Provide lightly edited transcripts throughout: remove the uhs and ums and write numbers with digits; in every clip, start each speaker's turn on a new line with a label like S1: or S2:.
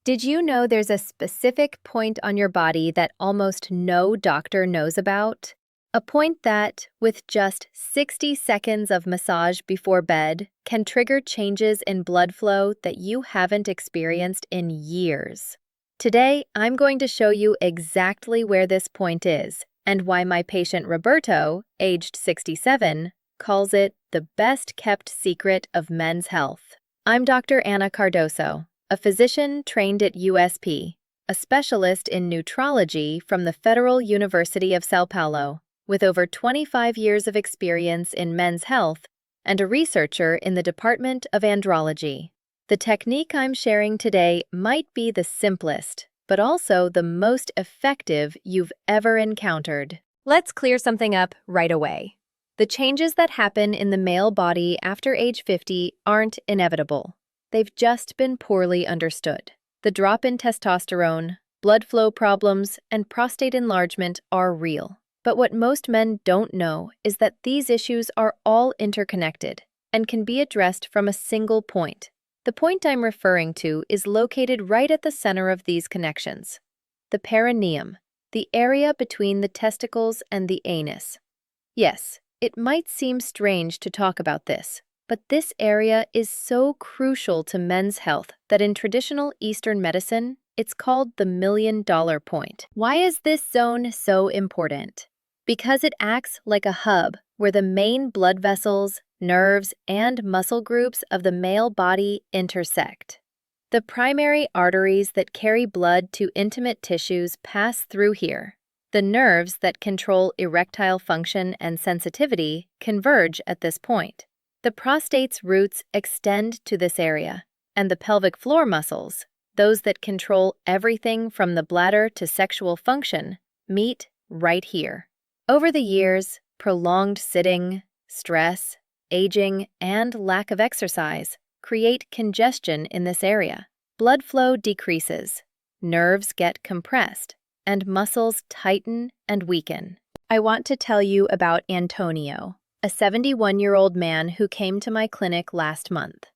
S1: Did you know there's a specific point on your body that almost no doctor knows about? A point that, with just 60 seconds of massage before bed, can trigger changes in blood flow that you haven't experienced in years. Today, I'm going to show you exactly where this point is and why my patient Roberto, aged 67, calls it the best-kept secret of men's health. I'm Dr. Anna Cardoso, a physician trained at USP, a specialist in nutrrology from the Federal University of Sao Paulo, with over 25 years of experience in men's health and a researcher in the Department of Andrology. The technique I'm sharing today might be the simplest, but also the most effective you've ever encountered. Let's clear something up right away. The changes that happen in the male body after age 50 aren't inevitable. They've just been poorly understood. The drop in testosterone, blood flow problems, and prostate enlargement are real. But what most men don't know is that these issues are all interconnected and can be addressed from a single point. The point I'm referring to is located right at the center of these connections, the perineum, the area between the testicles and the anus. Yes, it might seem strange to talk about this, but this area is so crucial to men's health that in traditional Eastern medicine, it's called the million-dollar point. Why is this zone so important? Because it acts like a hub where the main blood vessels, nerves, and muscle groups of the male body intersect. The primary arteries that carry blood to intimate tissues pass through here. The nerves that control erectile function and sensitivity converge at this point. The prostate's roots extend to this area, and the pelvic floor muscles, those that control everything from the bladder to sexual function, meet right here. Over the years, prolonged sitting, stress, aging, and lack of exercise create congestion in this area. Blood flow decreases, nerves get compressed, and muscles tighten and weaken. I want to tell you about Antônio, a 71-year-old man who came to my clinic last month.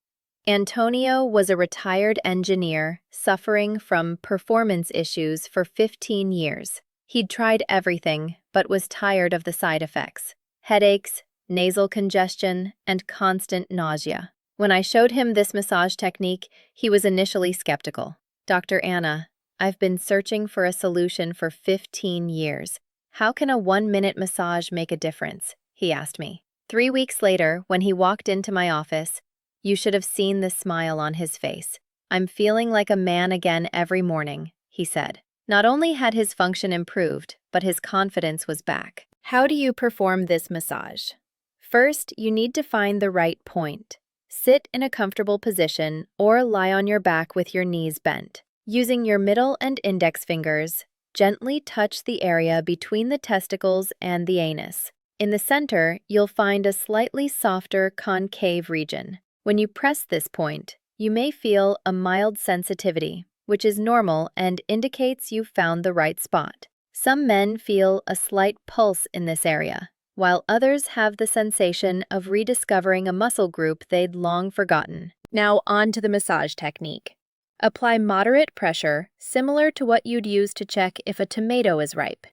S1: Antônio was a retired engineer suffering from performance issues for 15 years. He'd tried everything, but was tired of the side effects: headaches, nasal congestion, and constant nausea. When I showed him this massage technique, he was initially skeptical. "Dr. Anna, I've been searching for a solution for 15 years. How can a 1-minute massage make a difference?" he asked me. 3 weeks later, when he walked into my office, you should have seen the smile on his face. "I'm feeling like a man again every morning," he said. Not only had his function improved, but his confidence was back. How do you perform this massage? First, you need to find the right point. Sit in a comfortable position or lie on your back with your knees bent. Using your middle and index fingers, gently touch the area between the testicles and the anus. In the center, you'll find a slightly softer concave region. When you press this point, you may feel a mild sensitivity, which is normal and indicates you've found the right spot. Some men feel a slight pulse in this area, while others have the sensation of rediscovering a muscle group they'd long forgotten. Now on to the massage technique. Apply moderate pressure, similar to what you'd use to check if a tomato is ripe.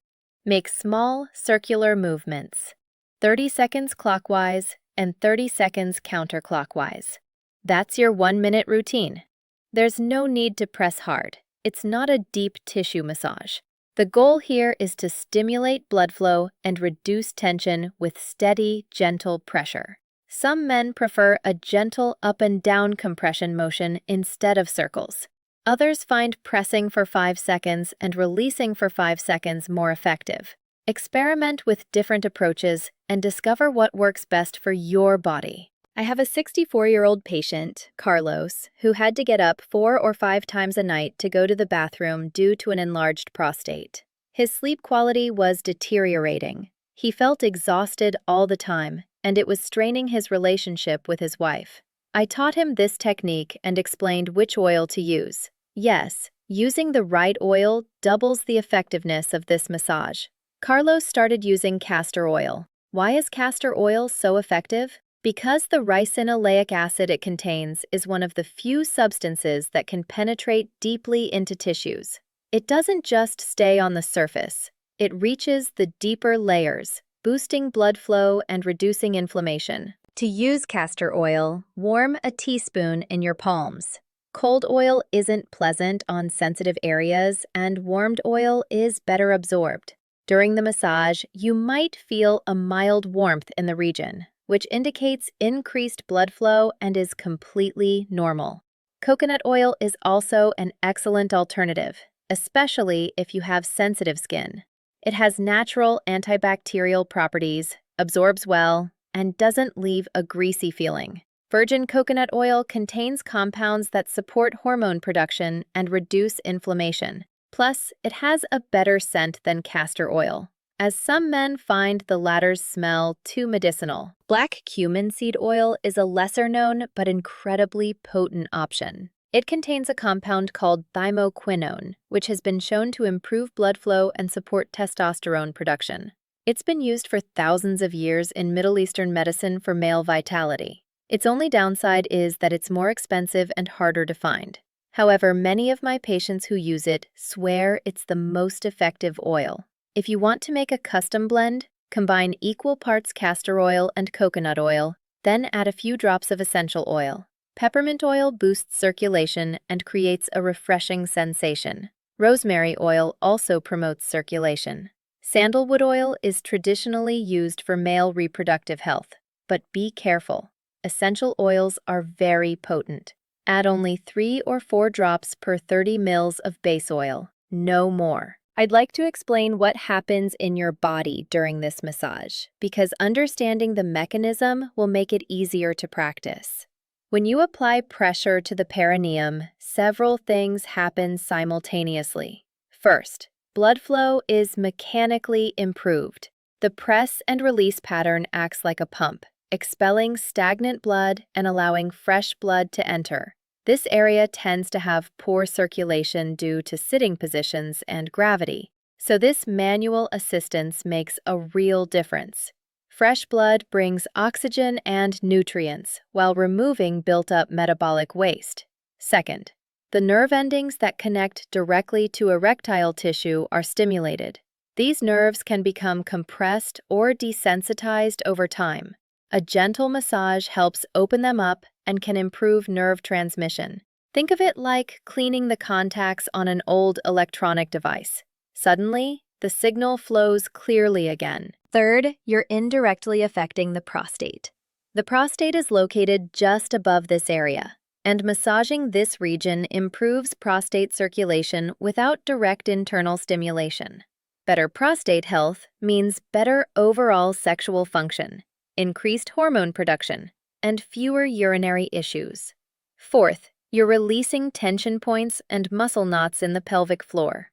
S1: Make small, circular movements, 30 seconds clockwise and 30 seconds counterclockwise. That's your 1-minute routine. There's no need to press hard. It's not a deep tissue massage. The goal here is to stimulate blood flow and reduce tension with steady, gentle pressure. Some men prefer a gentle up and down compression motion instead of circles. Others find pressing for 5 seconds and releasing for 5 seconds more effective. Experiment with different approaches and discover what works best for your body. I have a 64-year-old patient, Carlos, who had to get up 4 or 5 times a night to go to the bathroom due to an enlarged prostate. His sleep quality was deteriorating. He felt exhausted all the time, and it was straining his relationship with his wife. I taught him this technique and explained which oil to use. Yes, using the right oil doubles the effectiveness of this massage. Carlos started using castor oil. Why is castor oil so effective? Because the ricinoleic acid it contains is one of the few substances that can penetrate deeply into tissues. It doesn't just stay on the surface, it reaches the deeper layers, boosting blood flow and reducing inflammation. To use castor oil, warm a teaspoon in your palms. Cold oil isn't pleasant on sensitive areas, and warmed oil is better absorbed. During the massage, you might feel a mild warmth in the region, which indicates increased blood flow and is completely normal. Coconut oil is also an excellent alternative, especially if you have sensitive skin. It has natural antibacterial properties, absorbs well, and doesn't leave a greasy feeling. Virgin coconut oil contains compounds that support hormone production and reduce inflammation. Plus, it has a better scent than castor oil, as some men find the latter's smell too medicinal. Black cumin seed oil is a lesser-known but incredibly potent option. It contains a compound called thymoquinone, which has been shown to improve blood flow and support testosterone production. It's been used for thousands of years in Middle Eastern medicine for male vitality. Its only downside is that it's more expensive and harder to find. However, many of my patients who use it swear it's the most effective oil. If you want to make a custom blend, combine equal parts castor oil and coconut oil, then add a few drops of essential oil. Peppermint oil boosts circulation and creates a refreshing sensation. Rosemary oil also promotes circulation. Sandalwood oil is traditionally used for male reproductive health, but be careful. Essential oils are very potent. Add only 3 or 4 drops per 30 ml of base oil, no more. I'd like to explain what happens in your body during this massage, because understanding the mechanism will make it easier to practice. When you apply pressure to the perineum, several things happen simultaneously. First, blood flow is mechanically improved. The press and release pattern acts like a pump, expelling stagnant blood and allowing fresh blood to enter. This area tends to have poor circulation due to sitting positions and gravity, so this manual assistance makes a real difference. Fresh blood brings oxygen and nutrients while removing built-up metabolic waste. Second, the nerve endings that connect directly to erectile tissue are stimulated. These nerves can become compressed or desensitized over time. A gentle massage helps open them up and can improve nerve transmission. Think of it like cleaning the contacts on an old electronic device. Suddenly, the signal flows clearly again. Third, you're indirectly affecting the prostate. The prostate is located just above this area, and massaging this region improves prostate circulation without direct internal stimulation. Better prostate health means better overall sexual function, increased hormone production, and fewer urinary issues. Fourth, you're releasing tension points and muscle knots in the pelvic floor.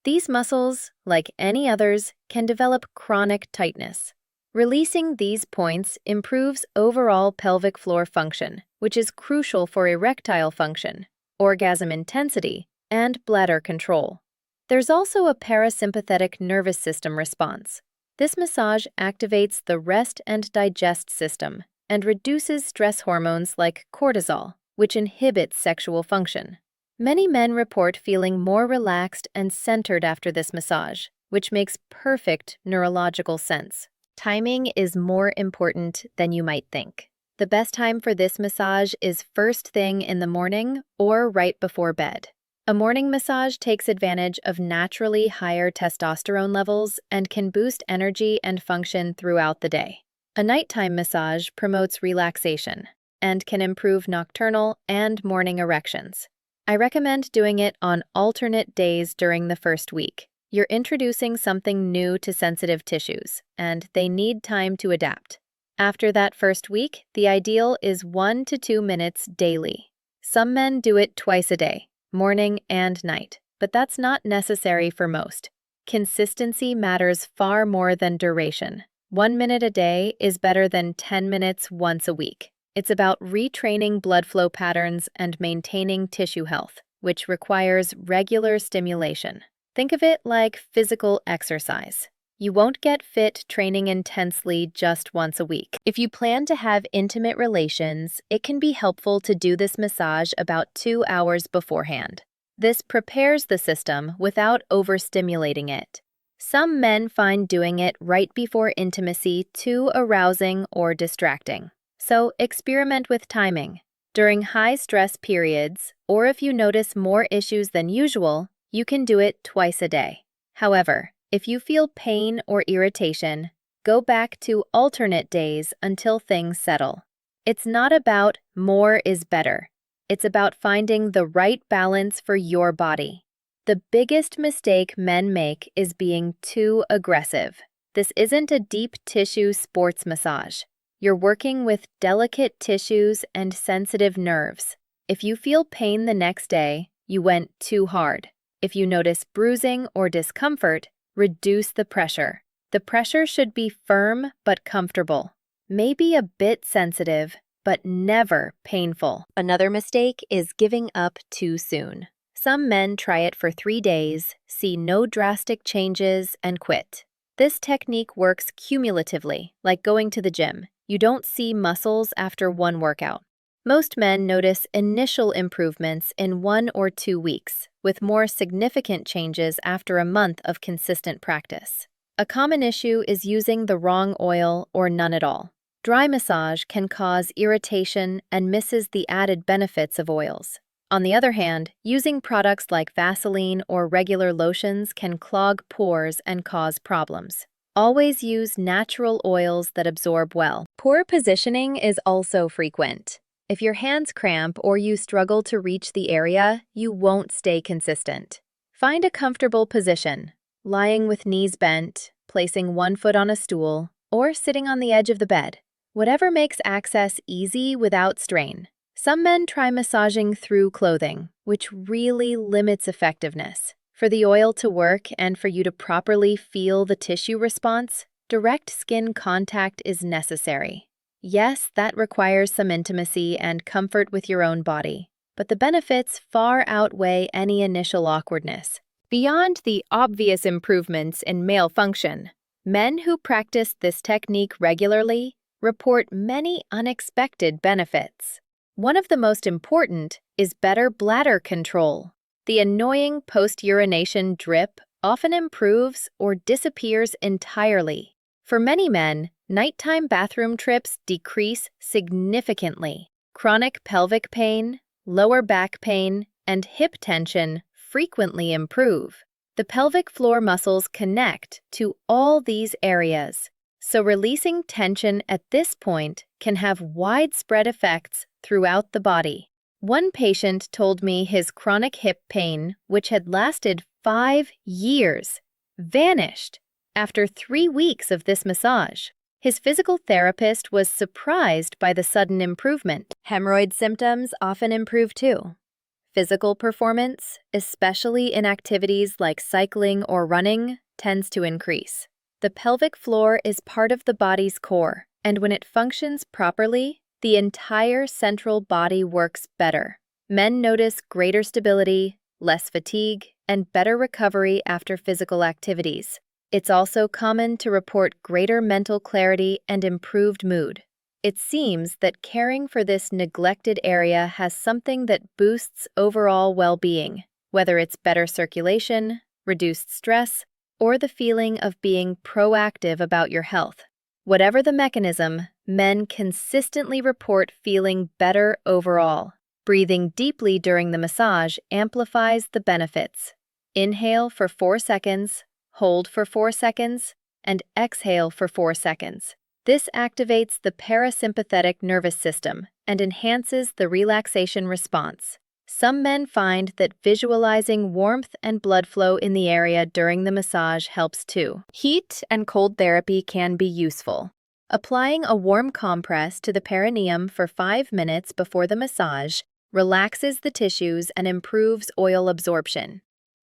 S1: These muscles, like any others, can develop chronic tightness. Releasing these points improves overall pelvic floor function, which is crucial for erectile function, orgasm intensity, and bladder control. There's also a parasympathetic nervous system response. This massage activates the rest and digest system and reduces stress hormones like cortisol, which inhibits sexual function. Many men report feeling more relaxed and centered after this massage, which makes perfect neurological sense. Timing is more important than you might think. The best time for this massage is first thing in the morning or right before bed. A morning massage takes advantage of naturally higher testosterone levels and can boost energy and function throughout the day. A nighttime massage promotes relaxation and can improve nocturnal and morning erections. I recommend doing it on alternate days during the first week. You're introducing something new to sensitive tissues, and they need time to adapt. After that first week, the ideal is 1 to 2 minutes daily. Some men do it twice a day, morning and night, but that's not necessary for most. Consistency matters far more than duration. 1 minute a day is better than 10 minutes once a week. It's about retraining blood flow patterns and maintaining tissue health, which requires regular stimulation. Think of it like physical exercise. You won't get fit training intensely just once a week. If you plan to have intimate relations, it can be helpful to do this massage about 2 hours beforehand. This prepares the system without overstimulating it. Some men find doing it right before intimacy too arousing or distracting. So experiment with timing. During high-stress periods, or if you notice more issues than usual, you can do it twice a day. However, if you feel pain or irritation, go back to alternate days until things settle. It's not about more is better. It's about finding the right balance for your body. The biggest mistake men make is being too aggressive. This isn't a deep tissue sports massage. You're working with delicate tissues and sensitive nerves. If you feel pain the next day, you went too hard. If you notice bruising or discomfort, reduce the pressure. The pressure should be firm but comfortable. Maybe a bit sensitive, but never painful. Another mistake is giving up too soon. Some men try it for 3 days, see no drastic changes, and quit. This technique works cumulatively, like going to the gym. You don't see muscles after one workout. Most men notice initial improvements in 1 or 2 weeks, with more significant changes after a month of consistent practice. A common issue is using the wrong oil or none at all. Dry massage can cause irritation and misses the added benefits of oils. On the other hand, using products like Vaseline or regular lotions can clog pores and cause problems. Always use natural oils that absorb well. Poor positioning is also frequent. If your hands cramp or you struggle to reach the area, you won't stay consistent. Find a comfortable position, lying with knees bent, placing one foot on a stool, or sitting on the edge of the bed. Whatever makes access easy without strain. Some men try massaging through clothing, which really limits effectiveness. For the oil to work and for you to properly feel the tissue response, direct skin contact is necessary. Yes, that requires some intimacy and comfort with your own body, but the benefits far outweigh any initial awkwardness. Beyond the obvious improvements in male function, men who practice this technique regularly report many unexpected benefits. One of the most important is better bladder control. The annoying post-urination drip often improves or disappears entirely. For many men, nighttime bathroom trips decrease significantly. Chronic pelvic pain, lower back pain, and hip tension frequently improve. The pelvic floor muscles connect to all these areas, so releasing tension at this point can have widespread effects throughout the body. One patient told me his chronic hip pain, which had lasted 5 years, vanished after 3 weeks of this massage. His physical therapist was surprised by the sudden improvement. Hemorrhoid symptoms often improve too. Physical performance, especially in activities like cycling or running, tends to increase. The pelvic floor is part of the body's core, and when it functions properly, the entire central body works better. Men notice greater stability, less fatigue, and better recovery after physical activities. It's also common to report greater mental clarity and improved mood. It seems that caring for this neglected area has something that boosts overall well-being, whether it's better circulation, reduced stress, or the feeling of being proactive about your health. Whatever the mechanism, men consistently report feeling better overall. Breathing deeply during the massage amplifies the benefits. Inhale for 4 seconds, hold for 4 seconds, and exhale for 4 seconds. This activates the parasympathetic nervous system and enhances the relaxation response. Some men find that visualizing warmth and blood flow in the area during the massage helps too. Heat and cold therapy can be useful. Applying a warm compress to the perineum for 5 minutes before the massage relaxes the tissues and improves oil absorption.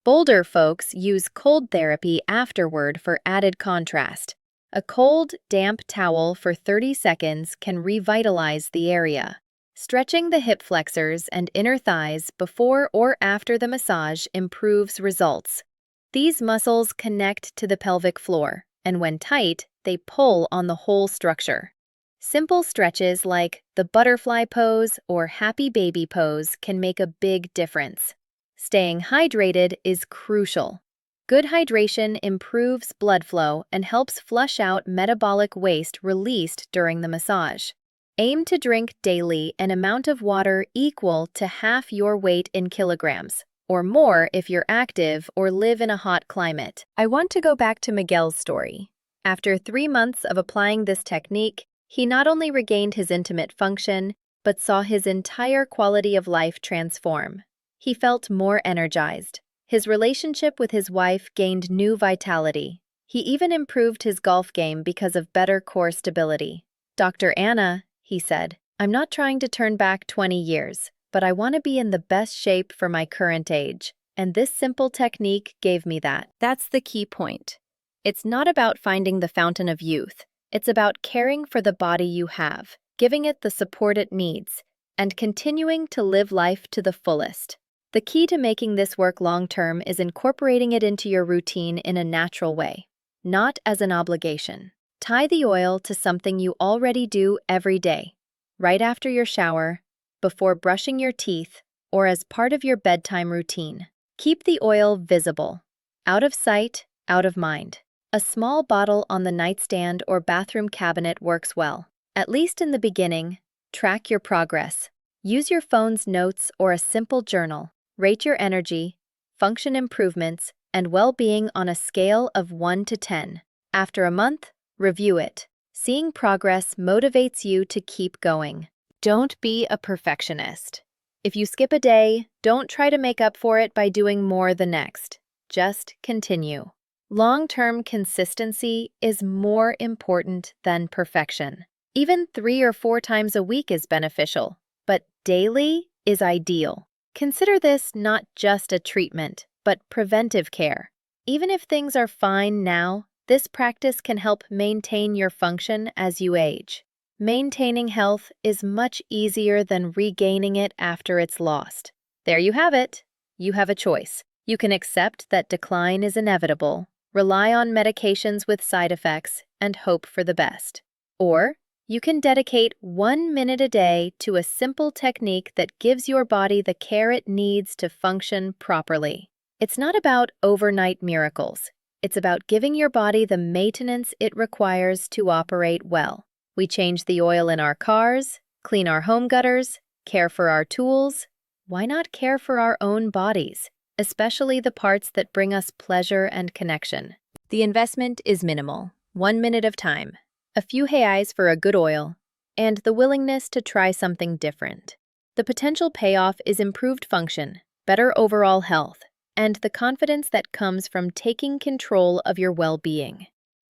S1: Bolder folks use cold therapy afterward for added contrast. A cold, damp towel for 30 seconds can revitalize the area. Stretching the hip flexors and inner thighs before or after the massage improves results. These muscles connect to the pelvic floor, and when tight, they pull on the whole structure. Simple stretches like the butterfly pose or happy baby pose can make a big difference. Staying hydrated is crucial. Good hydration improves blood flow and helps flush out metabolic waste released during the massage. Aim to drink daily an amount of water equal to half your weight in kilograms, or more if you're active or live in a hot climate. I want to go back to Miguel's story. After 3 months of applying this technique, he not only regained his intimate function, but saw his entire quality of life transform. He felt more energized. His relationship with his wife gained new vitality. He even improved his golf game because of better core stability. "Dr. Anna," he said, "I'm not trying to turn back 20 years, but I want to be in the best shape for my current age, and this simple technique gave me that." That's the key point. It's not about finding the fountain of youth. It's about caring for the body you have, giving it the support it needs, and continuing to live life to the fullest. The key to making this work long-term is incorporating it into your routine in a natural way, not as an obligation. Tie the oil to something you already do every day, right after your shower, before brushing your teeth, or as part of your bedtime routine. Keep the oil visible, out of sight, out of mind. A small bottle on the nightstand or bathroom cabinet works well. At least in the beginning, track your progress. Use your phone's notes or a simple journal. Rate your energy, function improvements, and well-being on a scale of 1 to 10. After a month, review it. Seeing progress motivates you to keep going. Don't be a perfectionist. If you skip a day, don't try to make up for it by doing more the next. Just continue. Long-term consistency is more important than perfection. Even 3 or 4 times a week is beneficial, but daily is ideal. Consider this not just a treatment, but preventive care. Even if things are fine now, this practice can help maintain your function as you age. Maintaining health is much easier than regaining it after it's lost. There you have it. You have a choice. You can accept that decline is inevitable, rely on medications with side effects, and hope for the best. Or you can dedicate 1 minute a day to a simple technique that gives your body the care it needs to function properly. It's not about overnight miracles. It's about giving your body the maintenance it requires to operate well. We change the oil in our cars, clean our home gutters, care for our tools. Why not care for our own bodies, especially the parts that bring us pleasure and connection? The investment is minimal, 1 minute of time, a few reais for a good oil, and the willingness to try something different. The potential payoff is improved function, better overall health, and the confidence that comes from taking control of your well-being.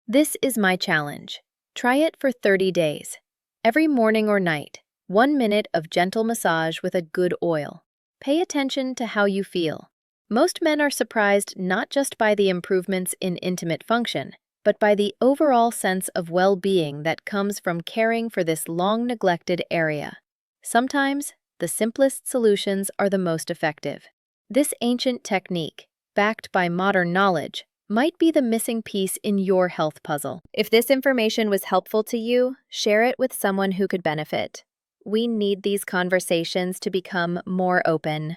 S1: This is my challenge. Try it for 30 days. Every morning or night, 1 minute of gentle massage with a good oil. Pay attention to how you feel. Most men are surprised not just by the improvements in intimate function, but by the overall sense of well-being that comes from caring for this long-neglected area. Sometimes, the simplest solutions are the most effective. This ancient technique, backed by modern knowledge, might be the missing piece in your health puzzle. If this information was helpful to you, share it with someone who could benefit. We need these conversations to become more open.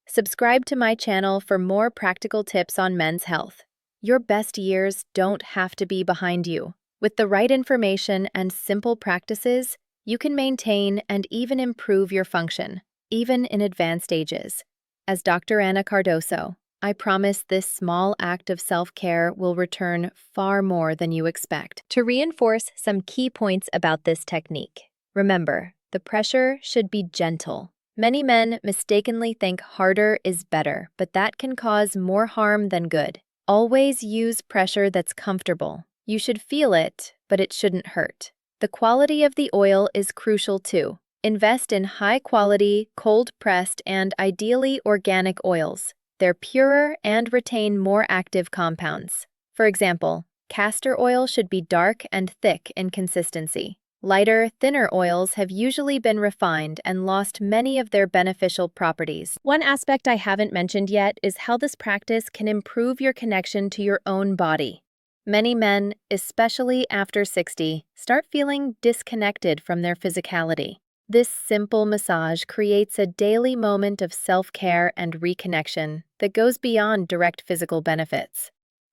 S1: Subscribe to my channel for more practical tips on men's health. Your best years don't have to be behind you. With the right information and simple practices, you can maintain and even improve your function, even in advanced ages. As Dr. Anna Cardoso, I promise this small act of self-care will return far more than you expect. To reinforce some key points about this technique, remember, the pressure should be gentle. Many men mistakenly think harder is better, but that can cause more harm than good. Always use pressure that's comfortable. You should feel it, but it shouldn't hurt. The quality of the oil is crucial too. Invest in high-quality, cold-pressed, and ideally organic oils. They're purer and retain more active compounds. For example, castor oil should be dark and thick in consistency. Lighter, thinner oils have usually been refined and lost many of their beneficial properties. One aspect I haven't mentioned yet is how this practice can improve your connection to your own body. Many men, especially after 60, start feeling disconnected from their physicality. This simple massage creates a daily moment of self-care and reconnection that goes beyond direct physical benefits.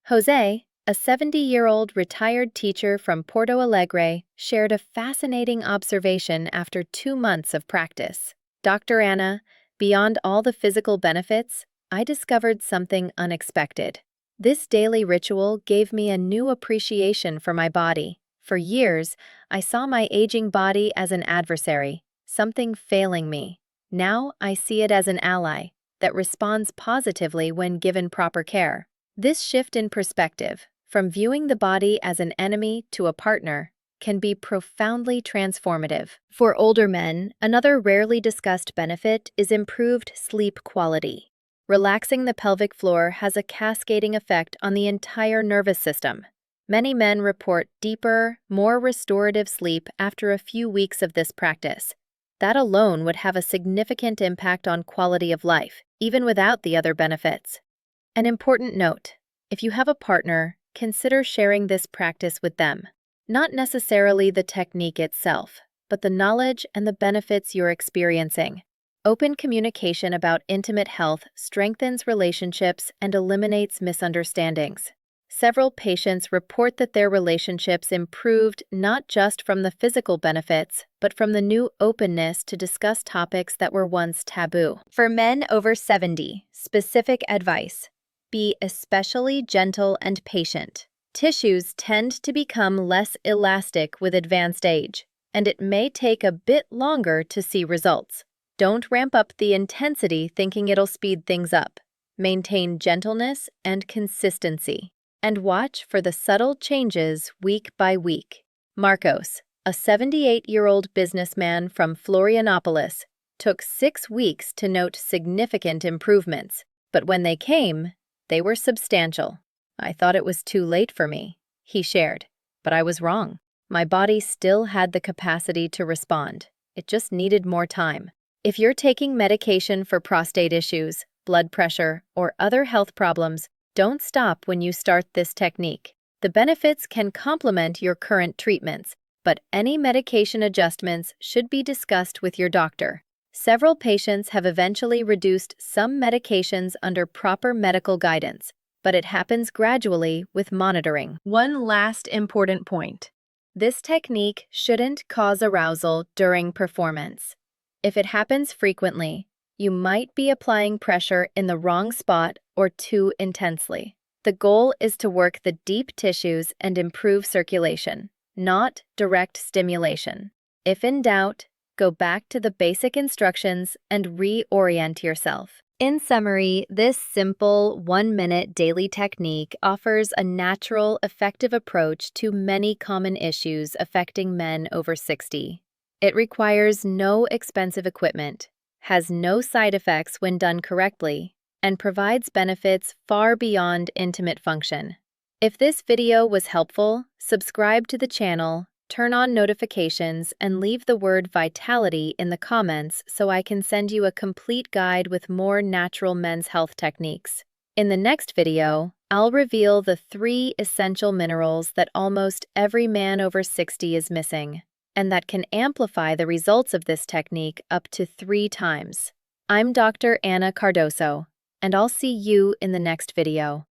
S1: Jose, a 70-year-old retired teacher from Porto Alegre, shared a fascinating observation after 2 months of practice. Dr. Anna, beyond all the physical benefits, I discovered something unexpected. This daily ritual gave me a new appreciation for my body. For years, I saw my aging body as an adversary, something failing me. Now I see it as an ally that responds positively when given proper care. This shift in perspective, from viewing the body as an enemy to a partner, can be profoundly transformative. For older men, another rarely discussed benefit is improved sleep quality. Relaxing the pelvic floor has a cascading effect on the entire nervous system. Many men report deeper, more restorative sleep after a few weeks of this practice. That alone would have a significant impact on quality of life, even without the other benefits. An important note: if you have a partner, consider sharing this practice with them. Not necessarily the technique itself, but the knowledge and the benefits you're experiencing. Open communication about intimate health strengthens relationships and eliminates misunderstandings. Several patients report that their relationships improved not just from the physical benefits, but from the new openness to discuss topics that were once taboo. For men over 70, specific advice: be especially gentle and patient. Tissues tend to become less elastic with advanced age, and it may take a bit longer to see results. Don't ramp up the intensity thinking it'll speed things up. Maintain gentleness and consistency, and watch for the subtle changes week by week. Marcos, a 78-year-old businessman from Florianopolis, took 6 weeks to note significant improvements, but when they came, they were substantial. I thought it was too late for me, he shared, but I was wrong. My body still had the capacity to respond. It just needed more time. If you're taking medication for prostate issues, blood pressure, or other health problems, don't stop when you start this technique. The benefits can complement your current treatments, but any medication adjustments should be discussed with your doctor. Several patients have eventually reduced some medications under proper medical guidance, but it happens gradually with monitoring. One last important point: this technique shouldn't cause arousal during performance. If it happens frequently, you might be applying pressure in the wrong spot or too intensely. The goal is to work the deep tissues and improve circulation, not direct stimulation. If in doubt, go back to the basic instructions and reorient yourself. In summary, this simple 1-minute daily technique offers a natural, effective approach to many common issues affecting men over 60. It requires no expensive equipment, has no side effects when done correctly, and provides benefits far beyond intimate function. If this video was helpful, subscribe to the channel, turn on notifications, and leave the word vitality in the comments so I can send you a complete guide with more natural men's health techniques. In the next video, I'll reveal the 3 essential minerals that almost every man over 60 is missing, and that can amplify the results of this technique up to 3 times. I'm Dr. Anna Cardoso, and I'll see you in the next video.